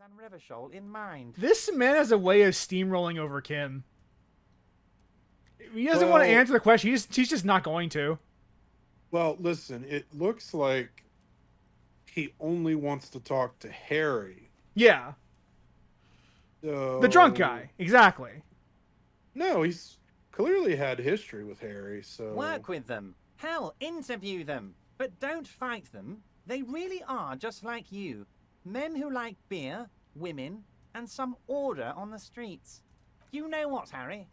Van Revachol in mind. This man has a way of steamrolling over Kim. He doesn't want to Well- answer the question. He's just not going to. Well, listen, it looks like he only wants to talk to Harry. Yeah. So... The drunk guy. Exactly. No, he's clearly had history with Harry, so... Work with them. Hell, interview them. But don't fight them. They really are just like you. Men who like beer, women, and some order on the streets. You know what, Harry?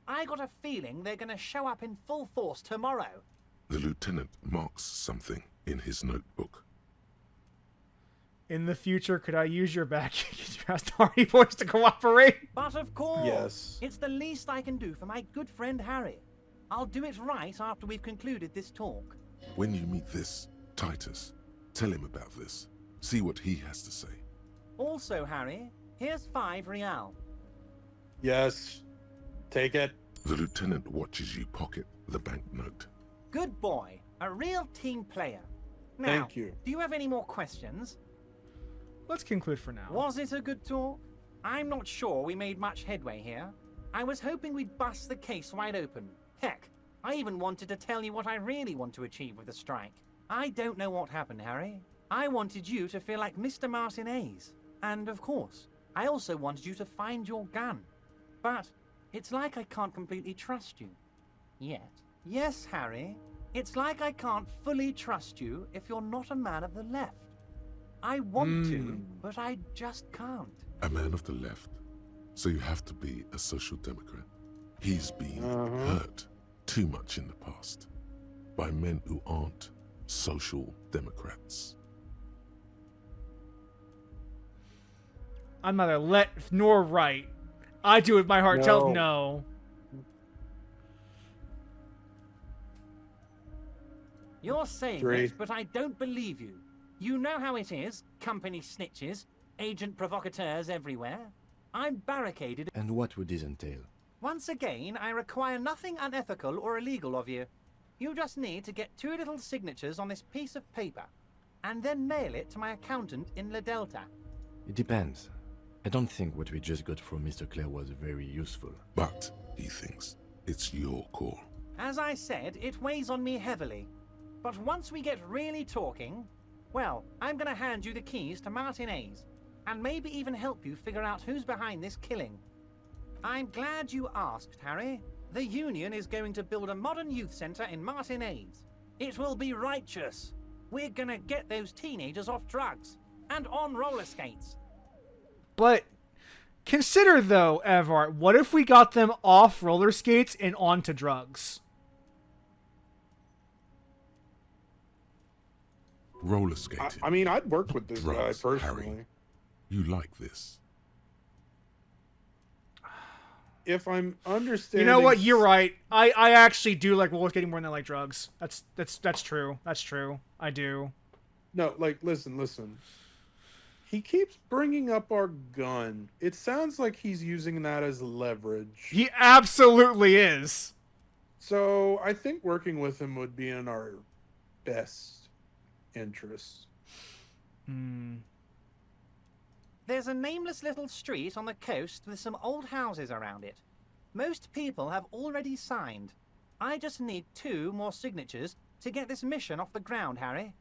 I got a feeling they're going to show up in full force tomorrow. The lieutenant marks something in his notebook. In the future, could I use your back? You asked Hardy Boys to cooperate. But of course, Yes. it's the least I can do for my good friend Harry. I'll do it right after we've concluded this talk. When you meet this Titus, tell him about this. See what he has to say. Also, Harry, here's 5 real. Yes. Take it. The lieutenant watches you pocket the banknote. Good boy. A real team player. Now, Thank you. do you have any more questions? Let's conclude for now. Was it a good talk? I'm not sure we made much headway here. I was hoping we'd bust the case wide open. Heck, I even wanted to tell you what I really want to achieve with the strike. I don't know what happened, Harry. I wanted you to feel like Mr. Martinez. And of course, I also wanted you to find your gun. But it's like I can't completely trust you. Yet. Yes, Harry. It's like I can't fully trust you if you're not a man of the left. I want to, but I just can't. A man of the left. So you have to be a social democrat. He's been hurt too much in the past by men who aren't social democrats. I'm neither left nor right. I do what my heart tells no. You're saying Three. it, but I don't believe you. You know how it is. Company snitches, agent provocateurs everywhere. I'm barricaded. And what would this entail? Once again, I require nothing unethical or illegal of you. You just need to get 2 little signatures on this piece of paper, and then mail it to my accountant in La Delta. It depends. I don't think what we just got from Mr. Clare was very useful. But, he thinks, it's your call. As I said, it weighs on me heavily. But once we get really talking, well, I'm gonna hand you the keys to Martinez, and maybe even help you figure out who's behind this killing. I'm glad you asked, Harry. The Union is going to build a modern youth center in Martinez. It will be righteous. We're gonna get those teenagers off drugs and on roller skates. But consider, though, Evart, what if we got them off roller skates and onto drugs? Roller skating. I mean, I'd work with this guy Drugs, personally. Harry. You like this. If I'm understanding... You know what? You're right. I actually do like roller skating more than I like drugs. That's true. That's true. I do. No, like, listen. He keeps bringing up our gun. It sounds like he's using that as leverage. He absolutely is. So I think working with him would be in our best interest. There's a nameless little street on the coast with some old houses around it. Most people have already signed. I just need 2 more signatures to get this mission off the ground, Harry.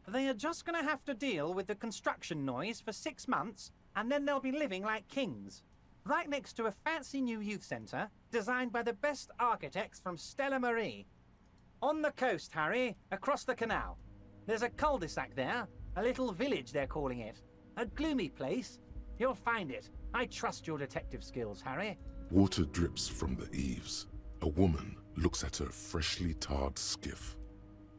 They are just going to have to deal with the construction noise for 6 months, and then they'll be living like kings. Right next to a fancy new youth centre, designed by the best architects from Stella Marie. On the coast, Harry, across the canal. There's a cul-de-sac there, a little village they're calling it. A gloomy place. You'll find it. I trust your detective skills, Harry. Water drips from the eaves. A woman looks at her freshly tarred skiff.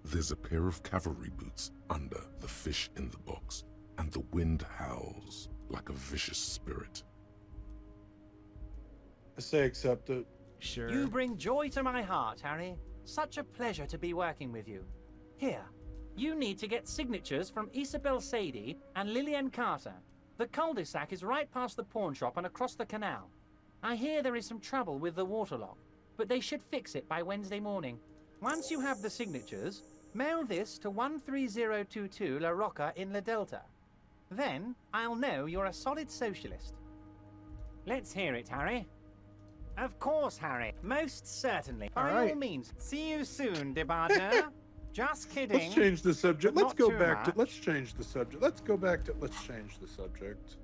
There's a pair of cavalry boots under the fish in the box, and the wind howls like a vicious spirit. I say accept it. Sure. You bring joy to my heart, Harry. Such a pleasure to be working with you. Here, you need to get signatures from Isabel Sadie and Lillian Carter. The cul-de-sac is right past the pawn shop and across the canal. I hear there is some trouble with the waterlock, but they should fix it by Wednesday morning. Once you have the signatures, mail this to 13022 La Rocca in La Delta. Then I'll know you're a solid socialist. Let's hear it, Harry. Of course, Harry. Most certainly. By all right. means. See you soon, Debardner. Just kidding. Let's change the subject. But Let's not go too back to. much. Let's change the subject. Let's go back to. Let's change the subject.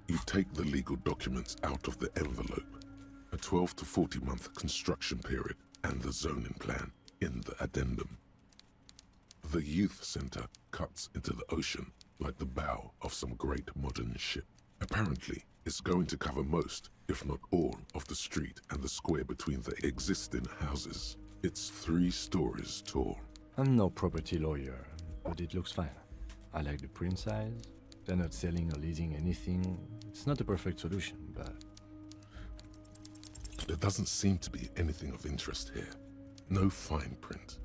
You take the legal documents out of the envelope, a 12 to 40 month construction period, and the zoning plan in the addendum. The youth center cuts into the ocean like the bow of some great modern ship. Apparently, it's going to cover most, if not all, of the street and the square between the existing houses. It's 3 stories tall. I'm no property lawyer, but it looks fine. I like the print size. They're not selling or leasing anything. It's not a perfect solution, but... There doesn't seem to be anything of interest here. No fine print.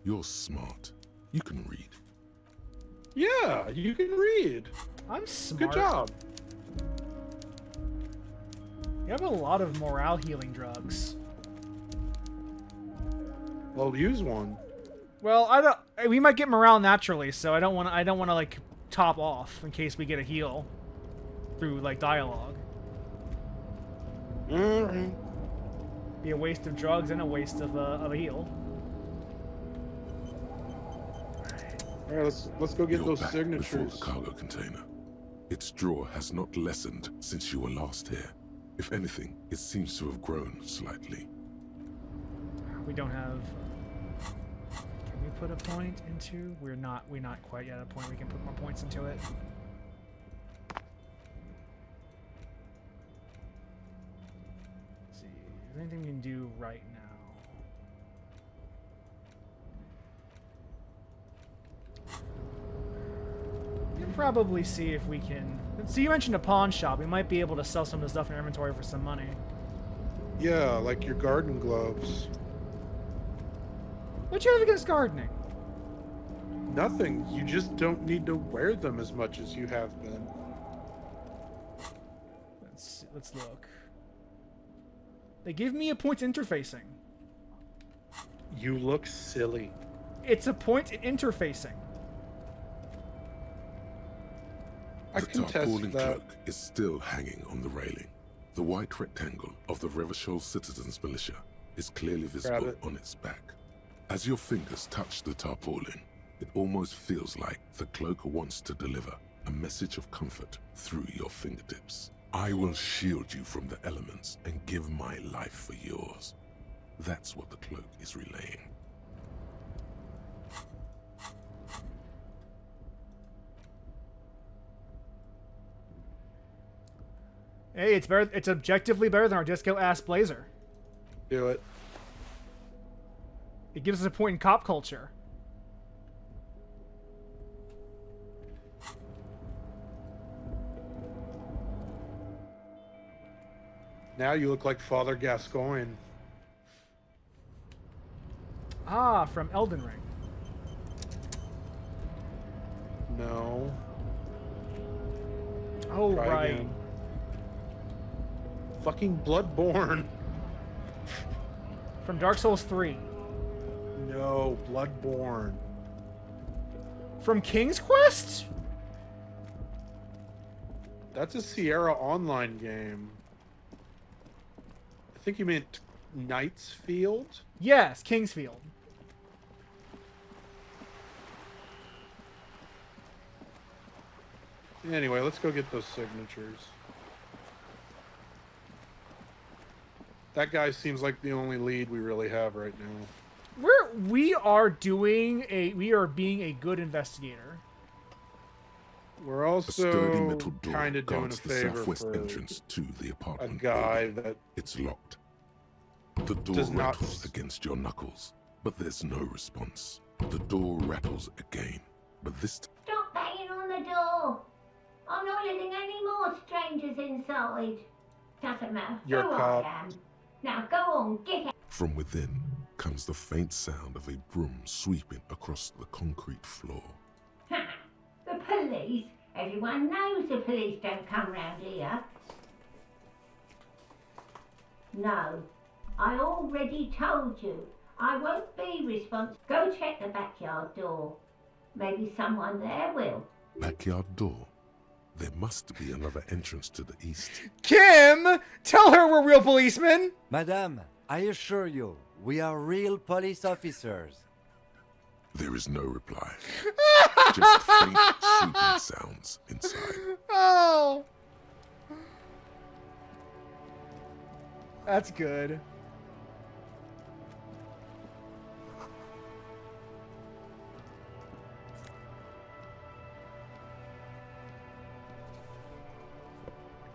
You're smart. You can read. Yeah, you can read. I'm smart. Good job. You have a lot of morale healing drugs. Well, use one. Well, I don't. We might get morale naturally, so I don't want. I don't want to like top off in case we get a heal through like dialogue. Alright. Be a waste of drugs and a waste of a heal. Alright, let's go get You're those back before signatures. the cargo container. Its drawer has not lessened since you were last here. If anything, it seems to have grown slightly. We don't have. Can we put a point into? We're not quite yet at a point we can put more points into it. Let's see. Is there anything we can do right now? We can probably see if we can. So you mentioned a pawn shop. We might be able to sell some of the stuff in our inventory for some money. Yeah, like your garden gloves. What you have against gardening? Nothing. You just don't need to wear them as much as you have been. Let's look. They give me a point interfacing. You look silly. It's a point in interfacing. I The contest tarpaulin that. cloak is still hanging on the railing. The white rectangle of the Revachol Citizens Militia is clearly visible it. on its back. As your fingers touch the tarpaulin, it almost feels like the cloak wants to deliver a message of comfort through your fingertips. I will shield you from the elements and give my life for yours. That's what the cloak is relaying. Hey, it's better. It's objectively better than our disco ass blazer. Do it. It gives us a point in cop culture. Now you look like Father Gascoigne. Ah, from Elden Ring. No. Oh, Try right. again. Fucking Bloodborne. From Dark Souls 3. No, Bloodborne. From King's Quest? That's a Sierra Online game. I think you meant Knight's Field? Yes, Kingsfield. Anyway, let's go get those signatures. That guy seems like the only lead we really have right now. We are being a good investigator. We're A sturdy also metal door kind of doing a guards the favor southwest for entrance to the a apartment guy building. that It's locked. The door does not- rattles against your knuckles, but there's no response. The door rattles again, but this time Stop banging on the door. I'm not letting any more strangers inside. Doesn't matter You're who a cop. I am. Now go on, get out. from within comes the faint sound of a broom sweeping across the concrete floor. Ha! The police? Everyone knows the police don't come round here. No, I already told you. I won't be responsible. Go check the backyard door. Maybe someone there will. Backyard door. There must be another entrance to the east. Kim, tell her we're real policemen. Madame, I assure you, we are real police officers. There is no reply. Just faint, soothing sounds inside. Oh, that's good.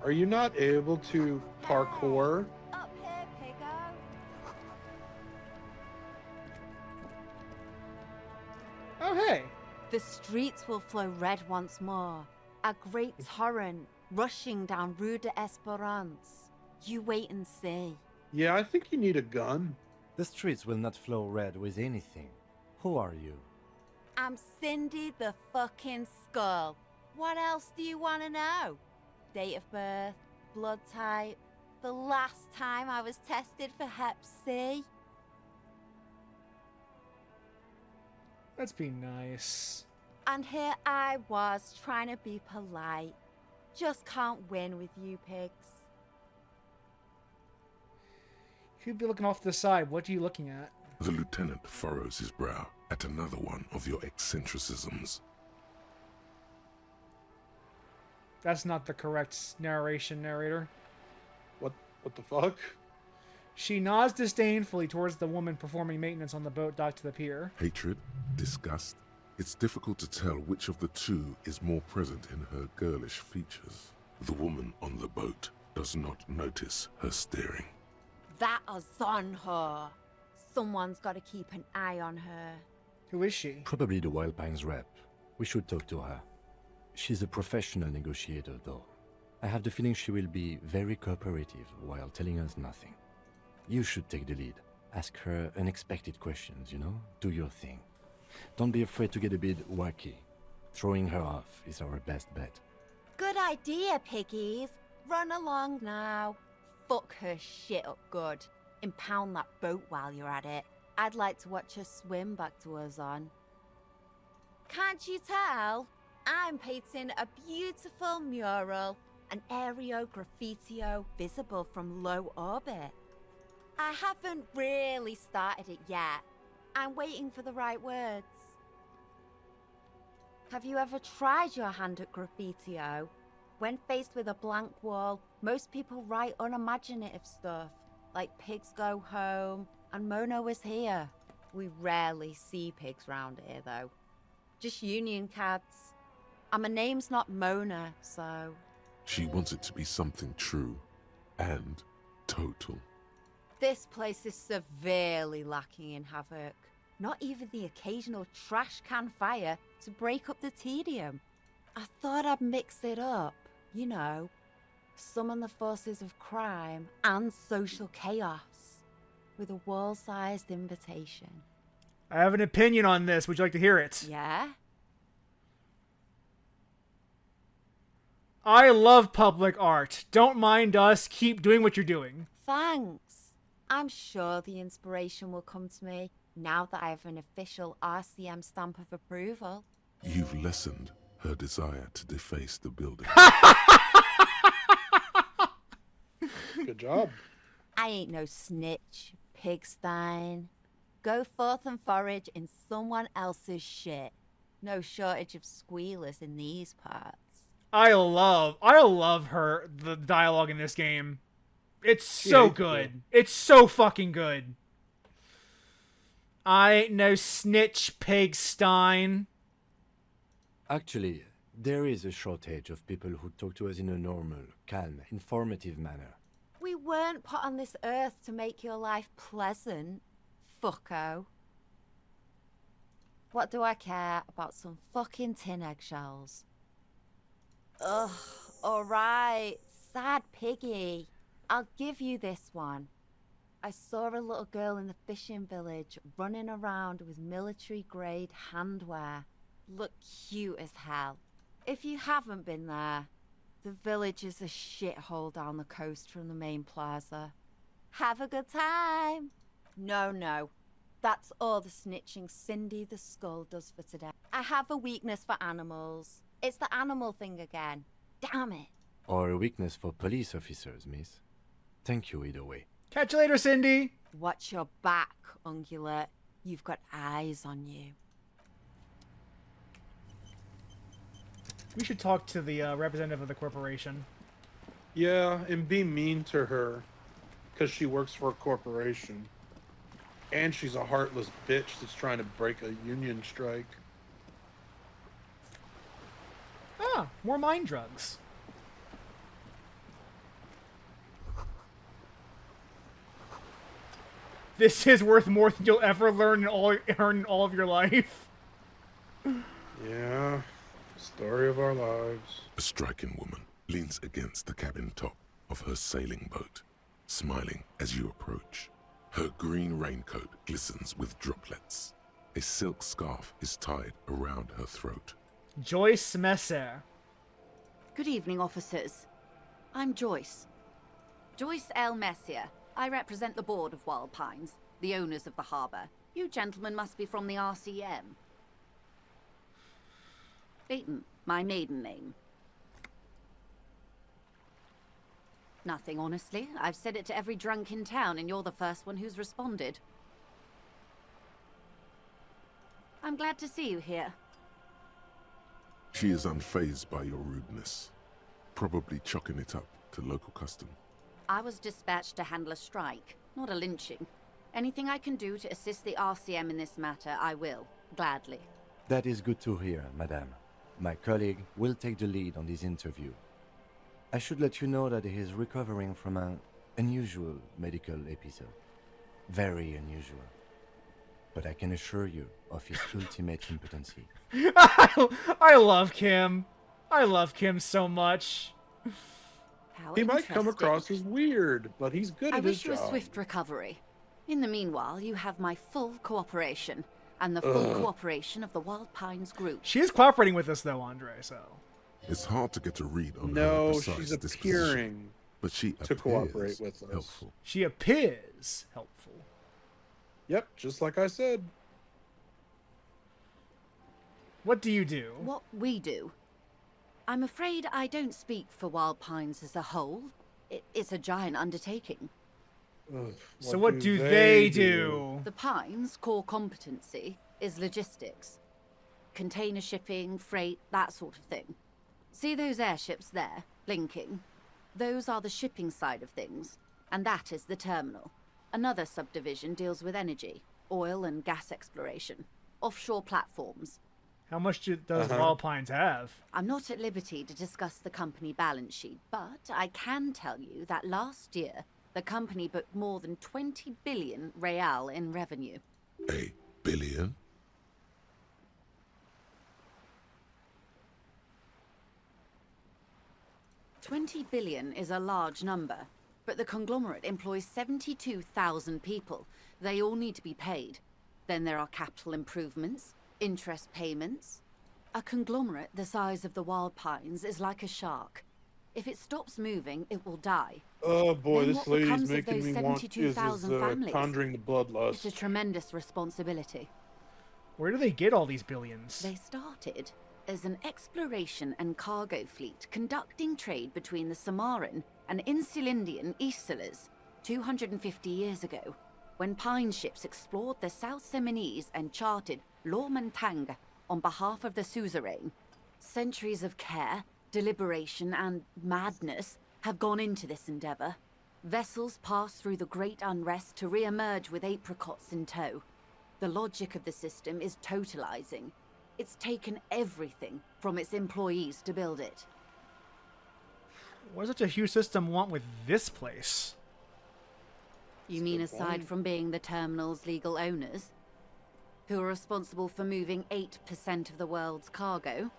Are you not able to parkour? Up here, Piggo. Oh, hey. The streets will flow red once more. A great torrent rushing down Rue de Esperance. You wait and see. Yeah, I think you need a gun. The streets will not flow red with anything. Who are you? I'm Cindy the fucking Skull. What else do you want to know? Date of birth, blood type, the last time I was tested for Hep C. Let's be nice. And here I was trying to be polite. Just can't win with you pigs. You'd be looking off to the side. What are you looking at? The lieutenant furrows his brow at another one of your eccentricisms. That's not the correct narrator. What the fuck? She nods disdainfully towards the woman performing maintenance on the boat docked to the pier. Hatred, disgust. It's difficult to tell which of the two is more present in her girlish features. The woman on the boat does not notice her staring. That is on her. Someone's got to keep an eye on her. Who is she? Probably the Wild Pines rep. We should talk to her. She's a professional negotiator, though. I have the feeling she will be very cooperative while telling us nothing. You should take the lead. Ask her unexpected questions, you know? Do your thing. Don't be afraid to get a bit wacky. Throwing her off is our best bet. Good idea, piggies. Run along now. Fuck her shit up good. Impound that boat while you're at it. I'd like to watch her swim back to her zone. Can't you tell? I'm painting a beautiful mural, an aereo graffitio visible from low orbit. I haven't really started it yet. I'm waiting for the right words. Have you ever tried your hand at graffitio? When faced with a blank wall, most people write unimaginative stuff, like pigs go home and Mona was here. We rarely see pigs round here, though. Just union cads. And my name's not Mona, so... She wants it to be something true and total. This place is severely lacking in havoc. Not even the occasional trash can fire to break up the tedium. I thought I'd mix it up, you know. Summon the forces of crime and social chaos with a wall-sized invitation. I have an opinion on this. Would you like to hear it? Yeah? I love public art. Don't mind us. Keep doing what you're doing. Thanks. I'm sure the inspiration will come to me now that I have an official RCM stamp of approval. You've lessened her desire to deface the building. Good job. I ain't no snitch, pigstein. Go forth and forage in someone else's shit. No shortage of squealers in these parts. I love the dialogue in this game. It's so Yeah, good. It's so fucking good. I ain't no snitch, pigstein. Actually, there is a shortage of people who talk to us in a normal, calm, informative manner. We weren't put on this earth to make your life pleasant, fucko. What do I care about some fucking tin eggshells? Ugh, alright, sad piggy. I'll give you this one. I saw a little girl in the fishing village running around with military-grade handwear. Looked cute as hell. If you haven't been there, the village is a shithole down the coast from the main plaza. Have a good time. No. That's all the snitching Cindy the Skull does for today. I have a weakness for animals. It's the animal thing again. Damn it. Or a weakness for police officers, miss. Thank you either way. Catch you later, Cindy. Watch your back, Ungulate. You've got eyes on you. We should talk to the representative of the corporation. Yeah, and be mean to her. Because she works for a corporation. And she's a heartless bitch that's trying to break a union strike. Ah, more mind drugs. This is worth more than you'll ever learn in all of your life. Yeah, story of our lives. A striking woman leans against the cabin top of her sailing boat, smiling as you approach. Her green raincoat glistens with droplets. A silk scarf is tied around her throat. Joyce Messer. Good evening, officers. I'm Joyce. Joyce L. Messier. I represent the board of Wild Pines, the owners of the harbour. You gentlemen must be from the RCM. Leighton, my maiden name. Nothing, honestly. I've said it to every drunk in town, and you're the first one who's responded. I'm glad to see you here. She is unfazed by your rudeness, probably chalking it up to local custom. I was dispatched to handle a strike, not a lynching. Anything I can do to assist the RCM in this matter, I will, gladly. That is good to hear, madame. My colleague will take the lead on this interview. I should let you know that he is recovering from an unusual medical episode. Very unusual. But I can assure you of his ultimate competency. I love Kim. I love Kim so much. How He might come interesting. across as weird, but he's good I at his wish you a job. swift recovery. In the meanwhile, you have my full cooperation, and the full cooperation of the Wild Pines Group. She is cooperating with us, though, Andre, so... It's hard to get a read on her No, precise she's disposition, appearing but she to appears cooperate with us. helpful. She appears helpful. Yep, just like I said. What do you do? What we do. I'm afraid I don't speak for Wild Pines as a whole. It's a giant undertaking. Ugh, So what do they do? The Pines' core competency is logistics. Container shipping, freight, that sort of thing. See those airships there, blinking? Those are the shipping side of things, and that is the terminal. Another subdivision deals with energy, oil and gas exploration, offshore platforms. How much does Wild Pines have? I'm not at liberty to discuss the company balance sheet, but I can tell you that last year, the company booked more than 20 billion real in revenue. A billion? $20 billion is a large number, but the conglomerate employs 72,000 people. They all need to be paid. Then there are capital improvements, interest payments. A conglomerate the size of the Wild Pines is like a shark. If it stops moving, it will die. Oh boy, Then this what lady's becomes of making those me want is 72,000 families? conjuring the bloodlust. It's a tremendous responsibility. Where do they get all these billions? They started as an exploration and cargo fleet conducting trade between the Samaran and Insulindian Isolas 250 years ago, when pine ships explored the South Seminese and charted Lormantang on behalf of the suzerain. Centuries of care, deliberation, and madness have gone into this endeavor. Vessels pass through the great unrest to re-emerge with apricots in tow. The logic of the system is totalizing. It's taken everything from its employees to build it. What does such a huge system want with this place? You mean aside from being the terminal's legal owners, who are responsible for moving 8% of the world's cargo?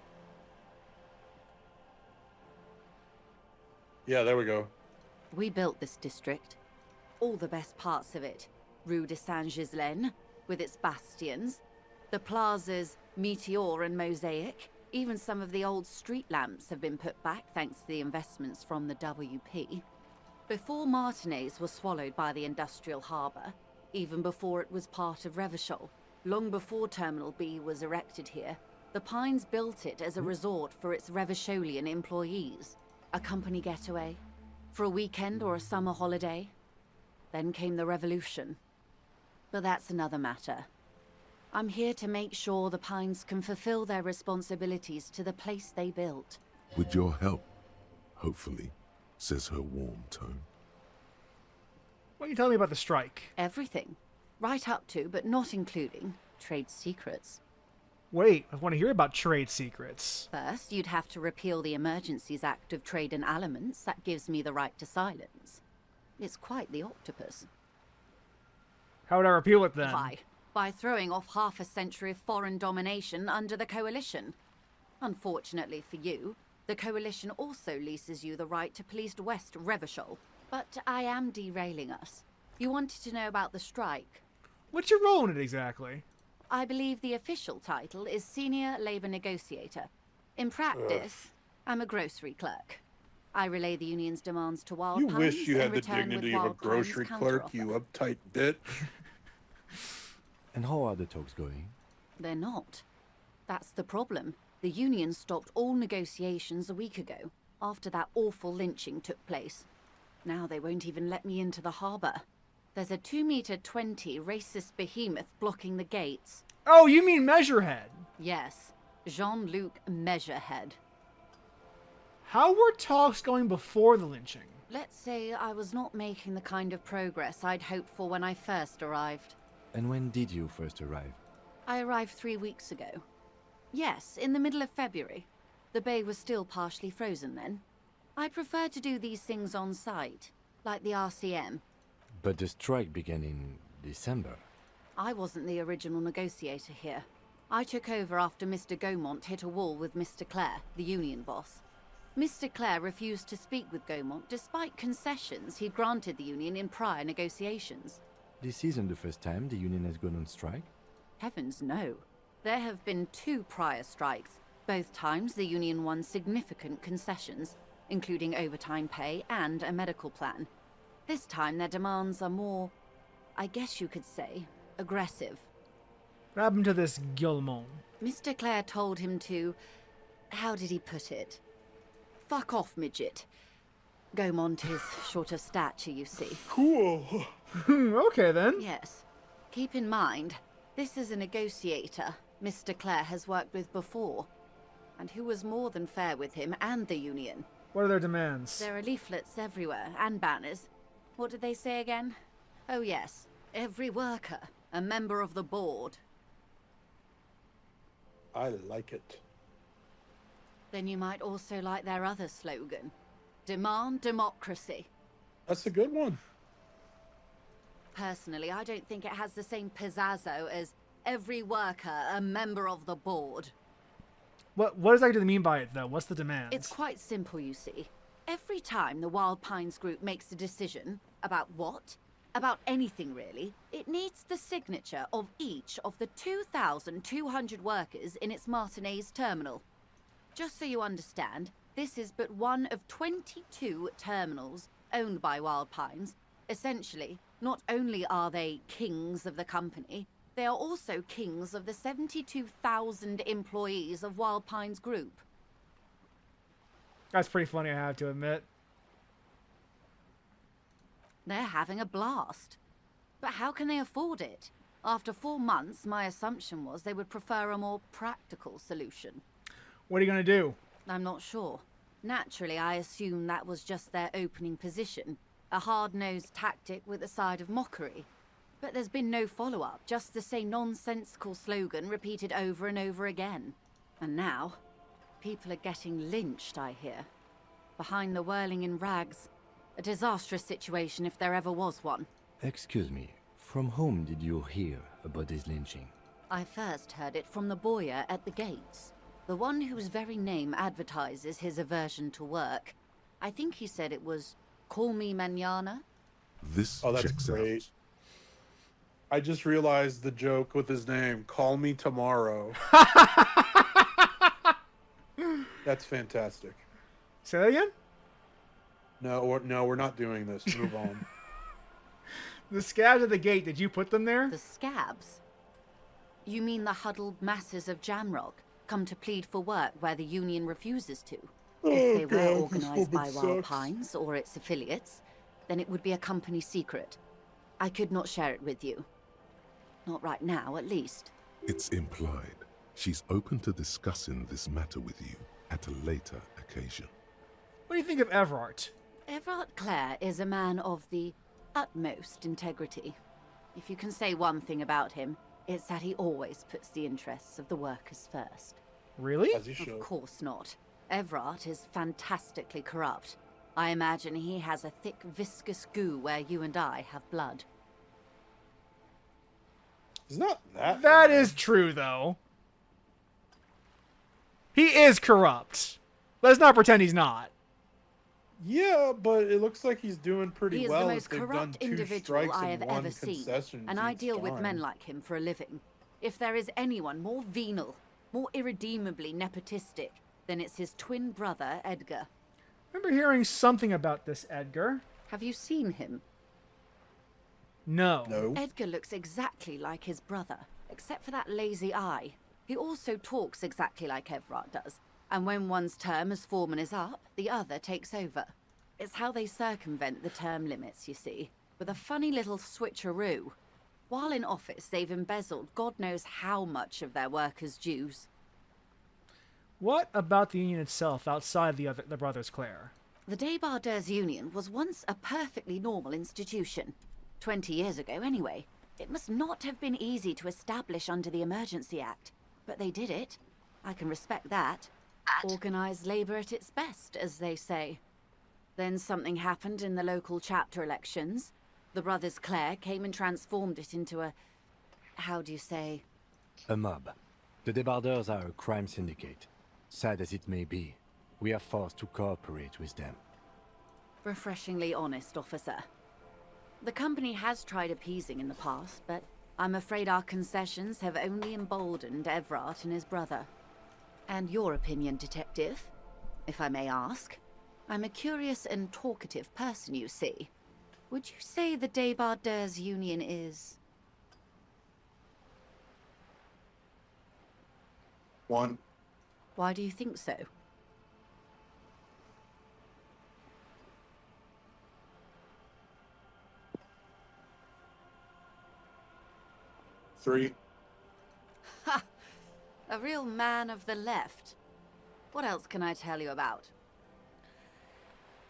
Yeah, there we go. We built this district. All the best parts of it. Rue de Saint-Ghislain, with its bastions. The plazas Meteor and Mosaic. Even some of the old street lamps have been put back thanks to the investments from the WP. Before Martinez was swallowed by the industrial harbour, even before it was part of Revachol, long before Terminal B was erected here, the Pines built it as a resort for its Revacholian employees. A company getaway, for a weekend or a summer holiday. Then came the revolution. But that's another matter. I'm here to make sure the Pines can fulfill their responsibilities to the place they built. With your help, hopefully, says her warm tone. What are you telling me about the strike? Everything. Right up to, but not including, trade secrets. Wait, I want to hear about trade secrets. First, you'd have to repeal the Emergencies Act of Trade and Aliments that gives me the right to silence. It's quite the octopus. How would I repeal it then? Why? By throwing off half a century of foreign domination under the Coalition. Unfortunately for you, the Coalition also leases you the right to police West Revachol. But I am derailing us. You wanted to know about the strike. What's your role in it exactly? I believe the official title is Senior Labor Negotiator. In practice, I'm a grocery clerk. I relay the union's demands to Wild You Pines wish you had and the return with dignity of a Wild Pines' grocery clerk, you counteroffer. uptight bitch. And how are the talks going? They're not. That's the problem. The union stopped all negotiations a week ago, after that awful lynching took place. Now they won't even let me into the harbour. There's a 2-meter-20 racist behemoth blocking the gates. Oh, you mean Measurehead. Yes, Jean-Luc Measurehead. How were talks going before the lynching? Let's say I was not making the kind of progress I'd hoped for when I first arrived. And when did you first arrive? I arrived 3 weeks ago. Yes, in the middle of February. The bay was still partially frozen then. I prefer to do these things on site, like the RCM. But the strike began in December. I wasn't the original negotiator here. I took over after Mr. Gaumont hit a wall with Mr. Clare, the union boss. Mr. Clare refused to speak with Gaumont despite concessions he'd granted the union in prior negotiations. This isn't the first time the union has gone on strike. Heavens no. There have been 2 prior strikes. Both times the union won significant concessions, including overtime pay and a medical plan. This time their demands are more, I guess you could say, aggressive. What happened to this Guillemot? Mr. Clare told him to, how did he put it? Fuck off, midget. Gaumont is short of stature, you see. Cool. Okay then. Yes. Keep in mind, this is a negotiator Mr. Clare has worked with before, and who was more than fair with him and the union. What are their demands? There are leaflets everywhere, and banners. What did they say again? Oh yes, every worker, a member of the board. I like it. Then you might also like their other slogan. Demand democracy. That's a good one. Personally, I don't think it has the same pizzazzo as every worker, a member of the board. What does that mean by it though? What's the demand? It's quite simple, you see. Every time the Wild Pines group makes a decision about what? About anything really, it needs the signature of each of the 2,200 workers in its Martinez terminal. Just so you understand, this is but one of 22 terminals owned by Wild Pines. Essentially, not only are they kings of the company, they are also kings of the 72,000 employees of Wild Pines Group. That's pretty funny, I have to admit. They're having a blast. But how can they afford it? After 4 months, my assumption was they would prefer a more practical solution. What are you gonna do? I'm not sure. Naturally, I assume that was just their opening position. A hard-nosed tactic with a side of mockery. But there's been no follow-up, just the same nonsensical slogan repeated over and over again. And now, people are getting lynched, I hear. Behind the whirling in rags. A disastrous situation if there ever was one. Excuse me, from whom did you hear about this lynching? I first heard it from the boyer at the gates. The one whose very name advertises his aversion to work. I think he said it was, "Call me mañana." This Oh, that's checks great. out. I just realized the joke with his name. Call me tomorrow. That's fantastic. Say that again? No, we're not doing this. Move on. The scabs at the gate, did you put them there? The scabs? You mean the huddled masses of Jamrock come to plead for work where the Union refuses to? If they were organized by Wild Pines or its affiliates, then it would be a company secret. I could not share it with you. Not right now, at least. It's implied she's open to discussing this matter with you at a later occasion. What do you think of Everard? Everard Clare is a man of the utmost integrity. If you can say one thing about him, it's that he always puts the interests of the workers first. Really? As he should. Of course not. Everard is fantastically corrupt. I imagine he has a thick, viscous goo where you and I have blood. It's not that. That bad. is true, though. He is corrupt. Let's not pretend he's not. Yeah, but it looks like he's doing pretty He is well. the if most they've done corrupt 2 individual strikes I and have one ever seen, concession, and so I it's deal with fine. men like him for a living. If there is anyone more venal, more irredeemably nepotistic, then it's his twin brother, Edgar. I remember hearing something about this Edgar. Have you seen him? No. No. Edgar looks exactly like his brother, except for that lazy eye. He also talks exactly like Everard does, and when one's term as foreman is up, the other takes over. It's how they circumvent the term limits, you see, with a funny little switcheroo. While in office, they've embezzled God knows how much of their workers' dues. What about the Union itself outside the Brothers Clare? The Debardeurs Union was once a perfectly normal institution. 20 years ago, anyway. It must not have been easy to establish under the Emergency Act, but they did it. I can respect that. Organised labour at its best, as they say. Then something happened in the local chapter elections. The Brothers Clare came and transformed it into a... how do you say? A mob. The Debardeurs are a crime syndicate. Sad as it may be, we are forced to cooperate with them. Refreshingly honest, officer. The company has tried appeasing in the past, but I'm afraid our concessions have only emboldened Everard and his brother. And your opinion, detective, if I may ask? I'm a curious and talkative person, you see. Would you say the Debardeurs Union is... 1. Why do you think so? Three. Ha! A real man of the left. What else can I tell you about?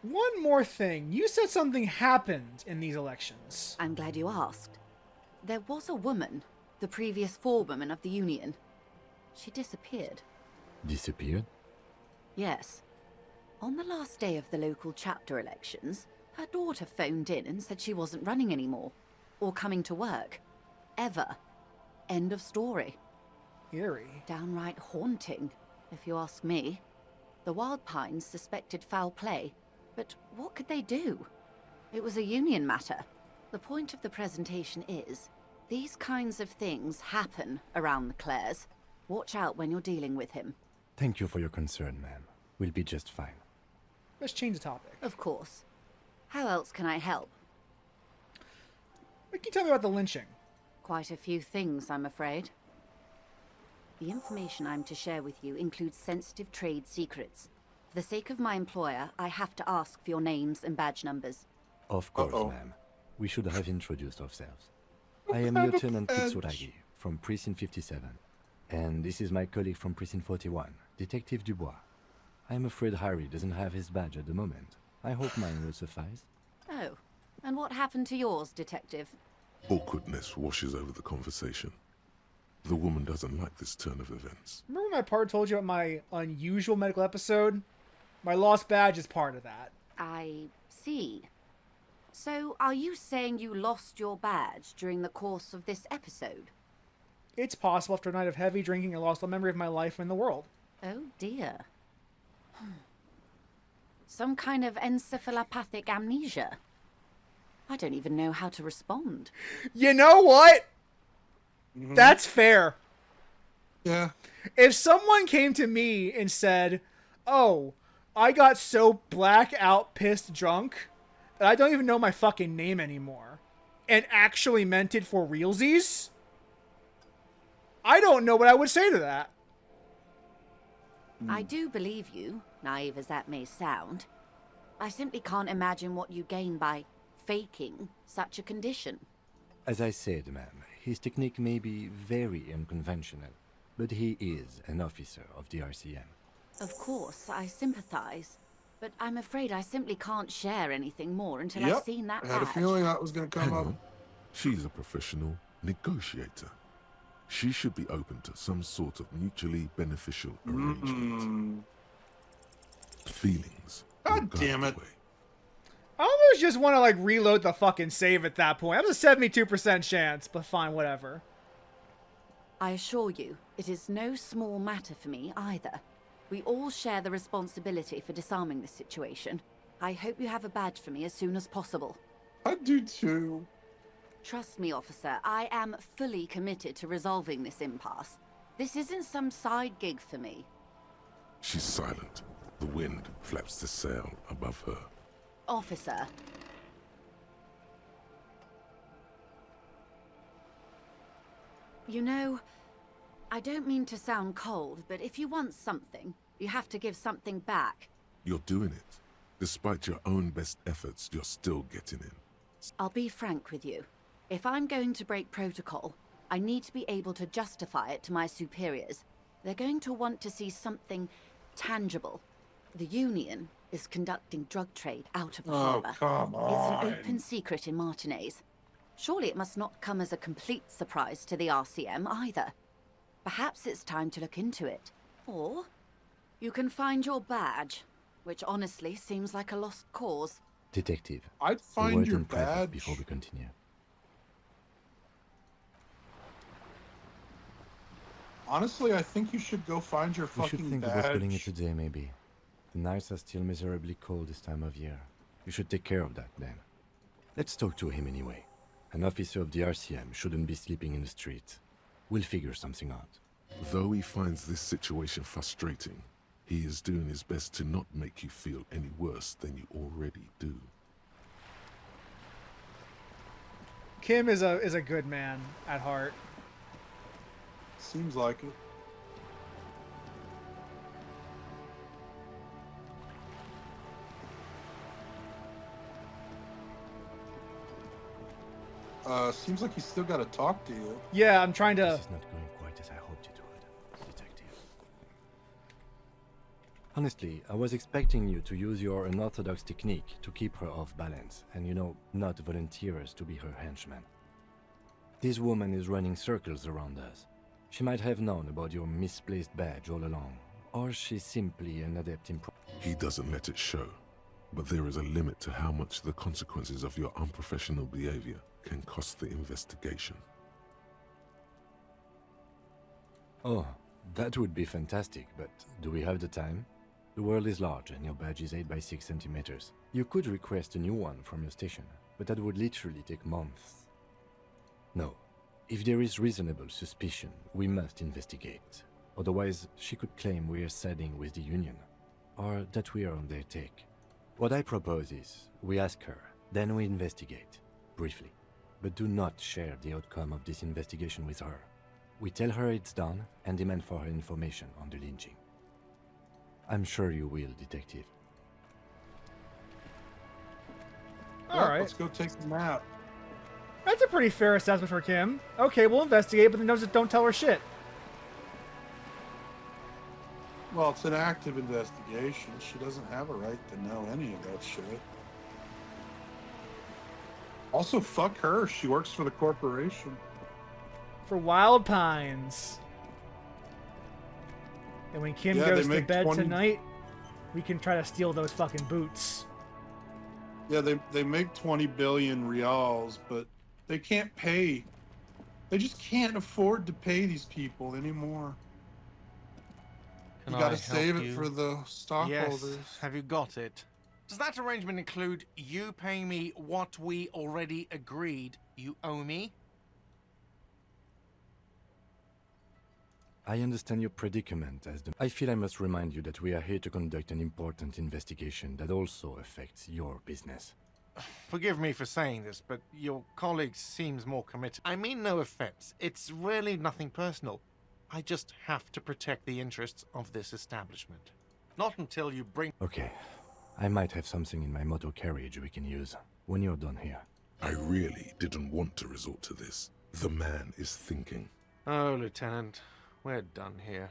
One more thing. You said something happened in these elections. I'm glad you asked. There was a woman, the previous forewoman of the Union. She disappeared. Disappeared? Yes. On the last day of the local chapter elections, her daughter phoned in and said she wasn't running anymore. Or coming to work. Ever. End of story. Eerie. Downright haunting, if you ask me. The Wild Pines suspected foul play, but what could they do? It was a union matter. The point of the presentation is, these kinds of things happen around the Clares. Watch out when you're dealing with him. Thank you for your concern, ma'am. We'll be just fine. Let's change the topic. Of course. How else can I help? What can you tell me about the lynching? Quite a few things, I'm afraid. The information I'm to share with you includes sensitive trade secrets. For the sake of my employer, I have to ask for your names and badge numbers. Of course, Uh-oh. ma'am. We should have introduced ourselves. I am Lieutenant Kitsuragi from Precinct 57. And this is my colleague from Precinct 41, Detective Dubois. I'm afraid Harry doesn't have his badge at the moment. I hope mine will suffice. Oh, and what happened to yours, Detective? Awkwardness washes over the conversation. The woman doesn't like this turn of events. Remember my part told you about my unusual medical episode? My lost badge is part of that. I see. So, are you saying you lost your badge during the course of this episode? It's possible after a night of heavy drinking I lost all memory of my life and the world. Oh dear. Some kind of encephalopathic amnesia. I don't even know how to respond. You know what? That's fair. Yeah. If someone came to me and said, oh, I got so blackout pissed drunk that I don't even know my fucking name anymore, and actually meant it for realsies, I don't know what I would say to that. I do believe you, naive as that may sound. I simply can't imagine what you gain by faking such a condition. As I said, ma'am, his technique may be very unconventional, but he is an officer of the RCM. Of course, I sympathize, but I'm afraid I simply can't share anything more until Yep. I've seen that I had a badge. feeling that was going to come Hang up. on. She's a professional negotiator. She should be open to some sort of mutually beneficial arrangement. Feelings. will God guide damn the it. way. I almost just want to like reload the fucking save at that point. That was a 72% chance, but fine, whatever. I assure you, it is no small matter for me either. We all share the responsibility for disarming this situation. I hope you have a badge for me as soon as possible. I do too. Trust me, officer, I am fully committed to resolving this impasse. This isn't some side gig for me. She's silent. The wind flaps the sail above her. Officer. You know, I don't mean to sound cold, but if you want something, you have to give something back. You're doing it. Despite your own best efforts, you're still getting in. I'll be frank with you. If I'm going to break protocol, I need to be able to justify it to my superiors. They're going to want to see something tangible. The Union is conducting drug trade out of the harbour. Come It's on. an open secret in Martinez. Surely it must not come as a complete surprise to the RCM either. Perhaps it's time to look into it. Or you can find your badge, which honestly seems like a lost cause. Detective, I'd a find word your in private badge. before we continue. Honestly, I think you should go find your We should fucking think badge. about putting it today, maybe. The nights are still miserably cold this time of year. You should take care of that, then. Let's talk to him anyway. An officer of the RCM shouldn't be sleeping in the street. We'll figure something out. Though he finds this situation frustrating, he is doing his best to not make you feel any worse than you already do. Kim is a good man at heart. Seems like it. Seems like he's still got to talk to you. Yeah, I'm trying to. This is not going quite as I hoped it would, Detective. Honestly, I was expecting you to use your unorthodox technique to keep her off balance, and not volunteer us to be her henchman. This woman is running circles around us. She might have known about your misplaced badge all along, or she's simply an adept in He doesn't let it show, but there is a limit to how much the consequences of your unprofessional behavior can cost the investigation. Oh, that would be fantastic, but do we have the time? The world is large and your badge is 8 by 6 centimeters. You could request a new one from your station, but that would literally take months. No. If there is reasonable suspicion, we must investigate. Otherwise, she could claim we are siding with the Union, or that we are on their take. What I propose is, we ask her, then we investigate, briefly. But do not share the outcome of this investigation with her. We tell her it's done and demand for her information on the lynching. I'm sure you will, Detective. All Well, right. Let's go take a nap. That's a pretty fair assessment for Kim. Okay, we'll investigate, but then just don't tell her shit. Well, it's an active investigation. She doesn't have a right to know any of that shit. Also, fuck her. She works for the corporation. For Wild Pines. And when Kim Yeah, goes they to make bed 20 tonight, we can try to steal those fucking boots. Yeah, they make 20 billion reals, but they can't pay. They just can't afford to pay these people anymore. Can You I gotta help save it you? for the stockholders. Yes. Have you got it? Does that arrangement include you paying me what we already agreed you owe me? I understand your predicament as the... I feel I must remind you that we are here to conduct an important investigation that also affects your business. Forgive me for saying this, but your colleague seems more committed. I mean no offense. It's really nothing personal. I just have to protect the interests of this establishment. Not until you bring... Okay. I might have something in my motor carriage we can use when you're done here. I really didn't want to resort to this. The man is thinking. Oh, Lieutenant, we're done here.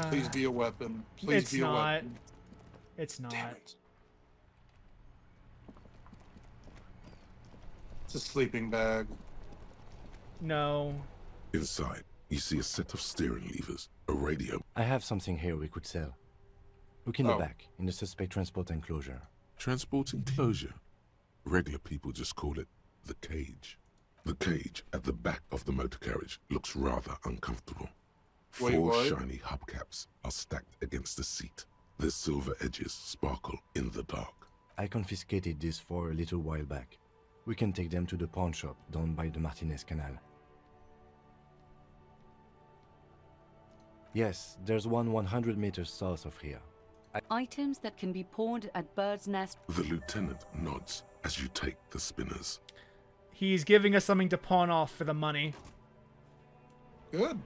Please be a weapon. Please be a weapon. It's not. Damn it. It's a sleeping bag. No. Inside, you see a set of steering levers, a radio. I have something here we could sell. Look in the Oh. back, in the suspect transport enclosure. Transport enclosure. Regular people just call it the cage. The cage at the back of the motor carriage looks rather uncomfortable. Wait, Four what? shiny hubcaps are stacked against the seat. Their silver edges sparkle in the dark. I confiscated these four a little while back. We can take them to the pawn shop down by the Martinez Canal. Yes, there's one 100 meters south of here. Items that can be pawned at Bird's Nest. The lieutenant nods as you take the spinners. He's giving us something to pawn off for the money. Good.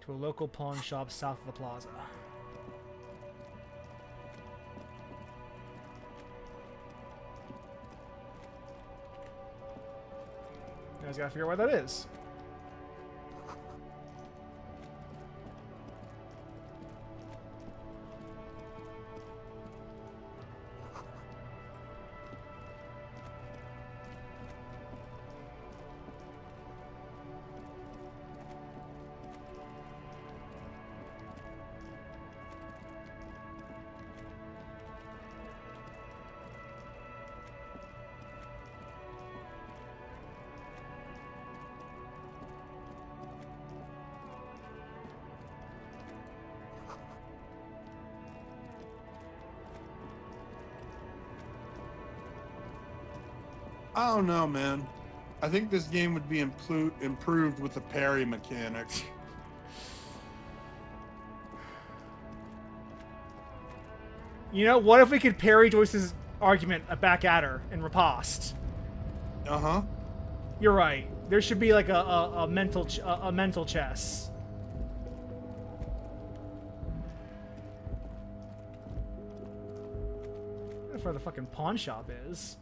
To a local pawn shop south of the plaza. You guys gotta figure out where that is. I don't know, man. I think this game would be improved with the parry mechanic. You know, what if we could parry Joyce's argument back at her and riposte? Uh-huh. You're right. There should be like a mental chess. That's where the fucking pawn shop is.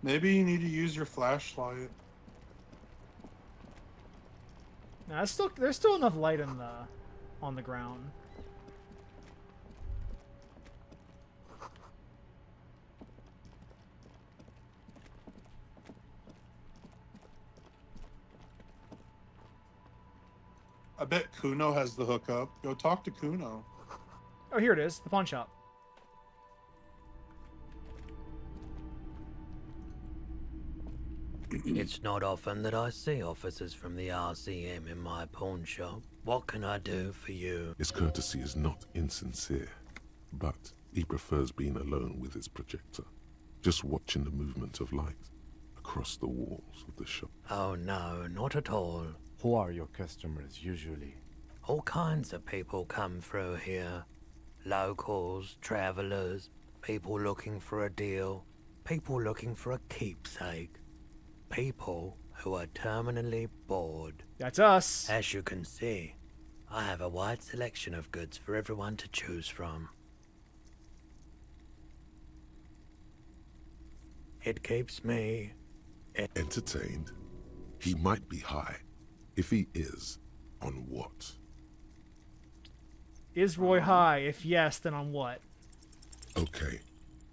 Maybe you need to use your flashlight. Nah, there's still enough light on the ground. I bet Kuno has the hookup. Go talk to Kuno. Oh, here it is, the pawn shop. It's not often that I see officers from the RCM in my pawn shop. What can I do for you? His courtesy is not insincere, but he prefers being alone with his projector, just watching the movement of light across the walls of the shop. Oh no, not at all. Who are your customers usually? All kinds of people come through here. Locals, travelers, people looking for a deal, people looking for a keepsake. People who are terminally bored. That's us. As you can see, I have a wide selection of goods for everyone to choose from. It keeps me entertained. He might be high. If he is, on what? Is Roy high? If yes, then on what? Okay.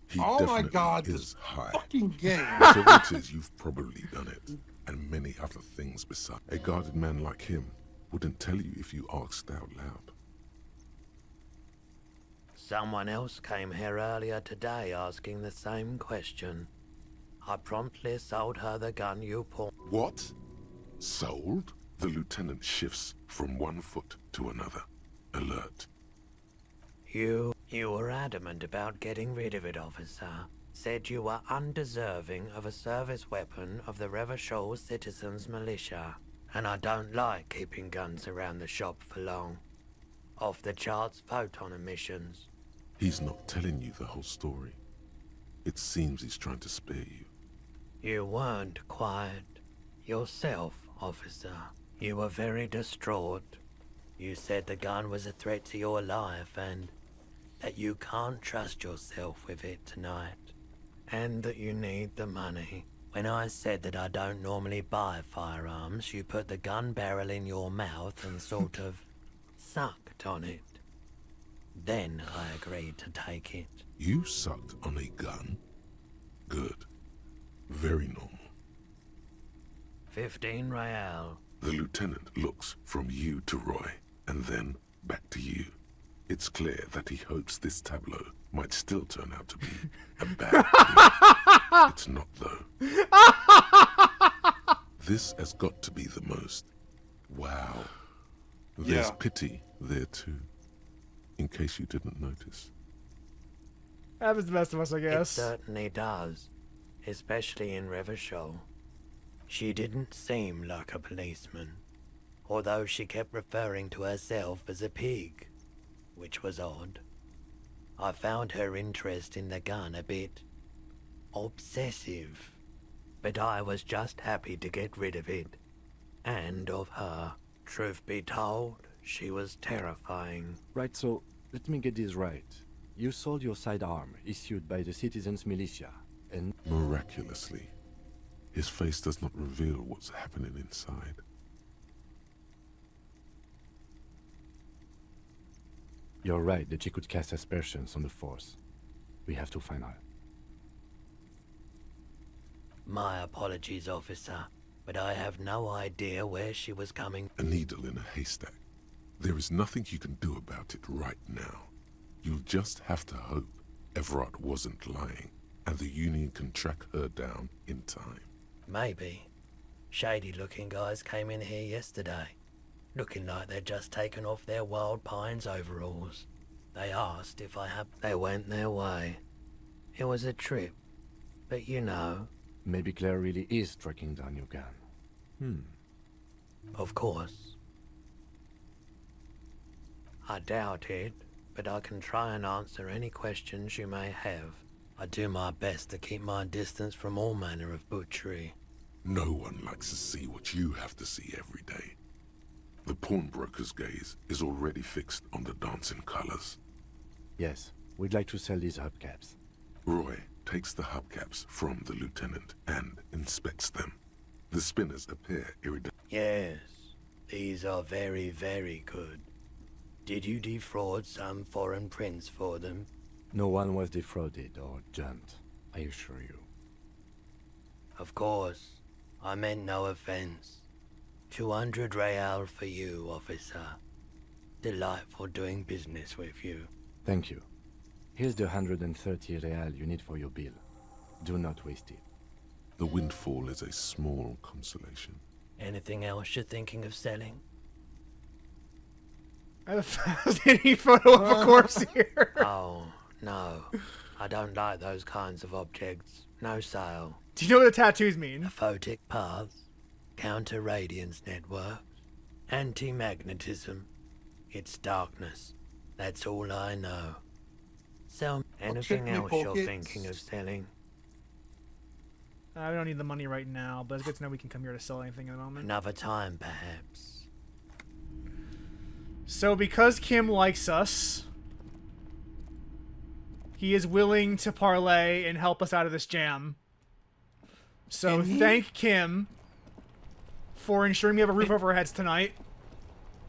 He Oh my definitely God, is this high. fucking game. So it is you've probably done it. and many other things besides. A guarded man like him wouldn't tell you if you asked out loud. Someone else came here earlier today asking the same question. I promptly sold her the gun you pawned. What? Sold? The lieutenant shifts from one foot to another. Alert. You were adamant about getting rid of it, officer. Said you were undeserving of a service weapon of the Revachol Citizens Militia. And I don't like keeping guns around the shop for long. Off the charts photon emissions. He's not telling you the whole story. It seems he's trying to spare you. You weren't quiet yourself, officer. You were very distraught. You said the gun was a threat to your life and that you can't trust yourself with it tonight. And that you need the money. When I said that I don't normally buy firearms, you put the gun barrel in your mouth and sort of sucked on it. Then I agreed to take it. You sucked on a gun? Good. Very normal. 15 real. The lieutenant looks from you to Roy, and then back to you. It's clear that he hopes this tableau might still turn out to be a bad thing. It's not, though. This has got to be the most. Wow. There's pity there, too. In case you didn't notice. Happens to the best of us, I guess. It certainly does. Especially in Revachol. She didn't seem like a policeman. Although she kept referring to herself as a pig. Which was odd. I found her interest in the gun a bit obsessive. But I was just happy to get rid of it. And of her. Truth be told, she was terrifying. Right, so let me get this right. You sold your sidearm, issued by the Citizens Militia, and... Miraculously, his face does not reveal what's happening inside. You're right that she could cast aspersions on the Force. We have to find her. My apologies, officer, but I have no idea where she was coming. A needle in a haystack. There is nothing you can do about it right now. You'll just have to hope Everard wasn't lying, and the Union can track her down in time. Maybe. Shady-looking guys came in here yesterday, looking like they'd just taken off their Wild Pines overalls. They asked if I had... They went their way. It was a trip, but you know... Maybe Claire really is tracking down your gun. Of course. I doubt it, but I can try and answer any questions you may have. I do my best to keep my distance from all manner of butchery. No one likes to see what you have to see every day. The pawnbroker's gaze is already fixed on the dancing colors. Yes, we'd like to sell these hubcaps. Roy takes the hubcaps from the lieutenant and inspects them. The spinners appear iridescent. Yes, these are very, very good. Did you defraud some foreign prince for them? No one was defrauded or jumped, I assure you. Of course. I meant no offense. 200 real for you, officer. Delightful doing business with you. Thank you. Here's the 130 real you need for your bill. Do not waste it. The windfall is a small consolation. Anything else you're thinking of selling? I have a fascinating photo of a corpse here. Oh, no. I don't like those kinds of objects. No sale. Do you know what the tattoos mean? Photic paths, counter-radiance networks, anti-magnetism. It's darkness. That's all I know. Sell anything else you're thinking of selling? We don't need the money right now, but it's good to know we can come here to sell anything at the moment. Another time, perhaps. So because Kim likes us, he is willing to parlay and help us out of this jam. So thank Kim for ensuring we have a roof over our heads tonight.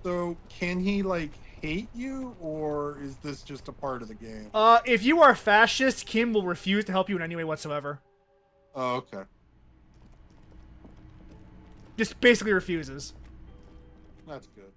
So can he, like, hate you, or is this just a part of the game? If you are fascist, Kim will refuse to help you in any way whatsoever. Oh, okay. Just basically refuses. That's good.